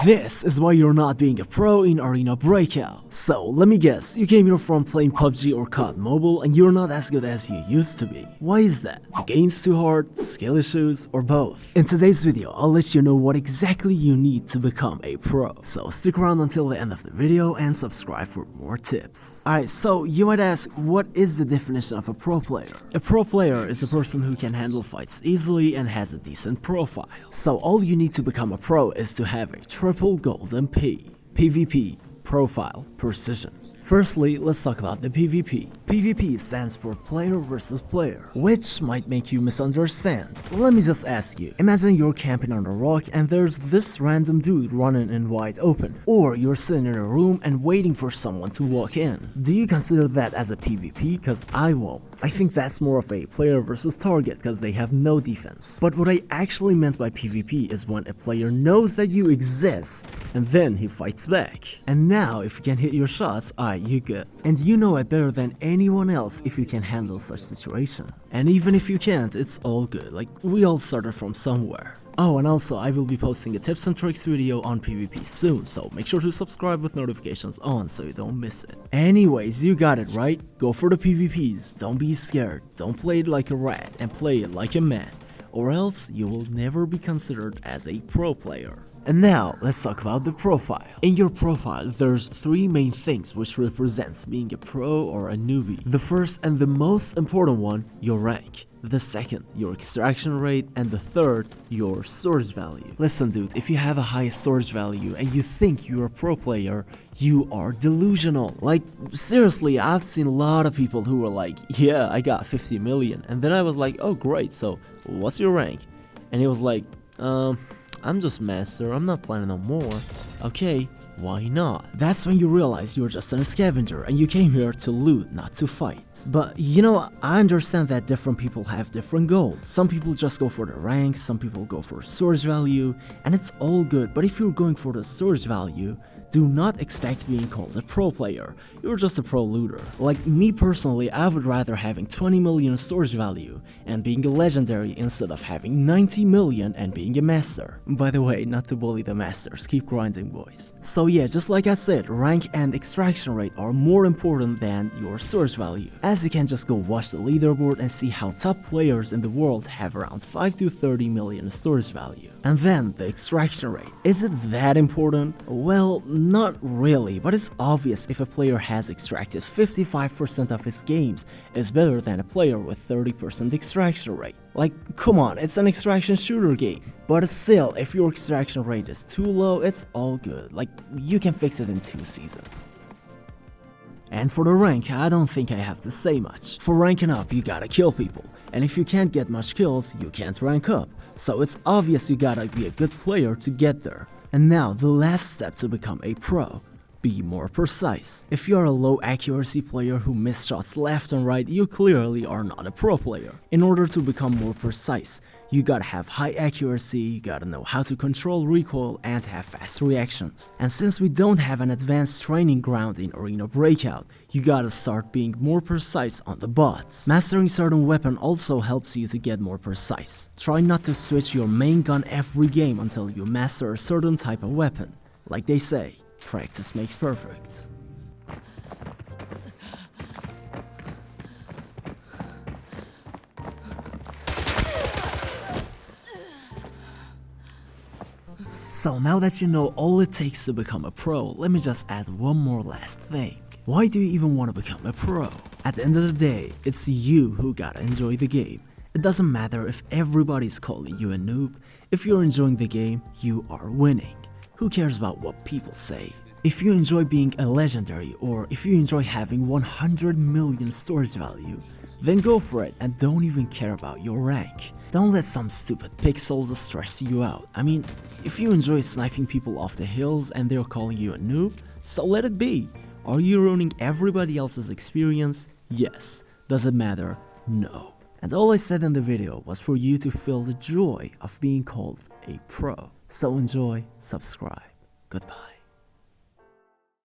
This is why you're not being a pro in ArenaBreakout. So let me guess, you came here from playing PUBG or COD Mobile and you're not as good as you used to be. Why is that? The game's too hard, skill issues, or both? In today's video, I'll let you know what exactly you need to become a pro. So stick around until the end of the video and subscribe for more tips. Alright, so you might ask, what is the definition of a pro player? A pro player is a person who can handle fights easily and has a decent profile. So all you need to become a pro is to have a triple golden P. PvP, Profile, Precision. Firstly, let's talk about the PvP. PvP stands for player versus player, which might make you misunderstand. Let me just ask you, imagine you're camping on a rock and there's this random dude running in wide open, or you're sitting in a room and waiting for someone to walk in. Do you consider that as a PvP? Cause I won't. I think that's more of a player versus target cause they have no defense. But what I actually meant by PvP is when a player knows that you exist and then he fights back. And now if you can hit your shots, you good. And you know it better than anyone else if you can handle such situation. And even if you can't, it's all good, like we all started from somewhere. Oh, and also I will be posting a tips and tricks video on PvP soon, so make sure to subscribe with notifications on so you don't miss it. Anyways, you got it right, go for the PvPs, don't be scared, don't play it like a rat and play it like a man, or else you will never be considered as a pro player. And now, let's talk about the profile. In your profile, there's three main things which represents being a pro or a newbie. The first and the most important one, your rank. The second, your extraction rate, and the third, your source value. Listen dude, if you have a high source value and you think you're a pro player, you are delusional. Like, seriously, I've seen a lot of people who were like, yeah, I got 50 million. And then I was like, oh great, so what's your rank? And he was like, I'm just master, I'm not playing no more. Okay, why not? That's when you realize you're just a scavenger and you came here to loot, not to fight. But you know, I understand that different people have different goals. Some people just go for the ranks, some people go for source value, and it's all good. But if you're going for the source value, do not expect being called a pro player. You're just a pro looter. Like me personally, I would rather having 20 million source value and being a legendary instead of having 90 million and being a master. By the way, not to bully the masters, keep grinding boys. So yeah, just like I said, rank and extraction rate are more important than your source value. As you can just go watch the leaderboard and see how top players in the world have around 5 to 30 million source value. And then the extraction rate. Is it that important? Well, not really, but it's obvious if a player has extracted 55% of his games is better than a player with 30% extraction rate. Like, come on, it's an extraction shooter game. But still, if your extraction rate is too low, it's all good. Like, you can fix it in 2 seasons. And for the rank, I don't think I have to say much. For ranking up, you gotta kill people. And if you can't get much kills, you can't rank up. So it's obvious you gotta be a good player to get there. And now, the last step to become a pro. Be more precise. If you're a low accuracy player who misses shots left and right, you clearly are not a pro player. In order to become more precise, you gotta have high accuracy, you gotta know how to control recoil and have fast reactions. And since we don't have an advanced training ground in ArenaBreakout, you gotta start being more precise on the bots. Mastering certain weapon also helps you to get more precise. Try not to switch your main gun every game until you master a certain type of weapon. Like they say, practice makes perfect. So now that you know all it takes to become a pro, let me just add one more last thing. Why do you even want to become a pro? At the end of the day, it's you who gotta enjoy the game. It doesn't matter if everybody's calling you a noob. If you're enjoying the game, you are winning. Who cares about what people say? If you enjoy being a legendary, or if you enjoy having 100 million source value, then go for it and don't even care about your rank. Don't let some stupid pixels stress you out. I mean, if you enjoy sniping people off the hills and they're calling you a noob, so let it be. Are you ruining everybody else's experience? Yes. Does it matter? No. And all I said in the video was for you to feel the joy of being called a pro. So enjoy, subscribe. Goodbye.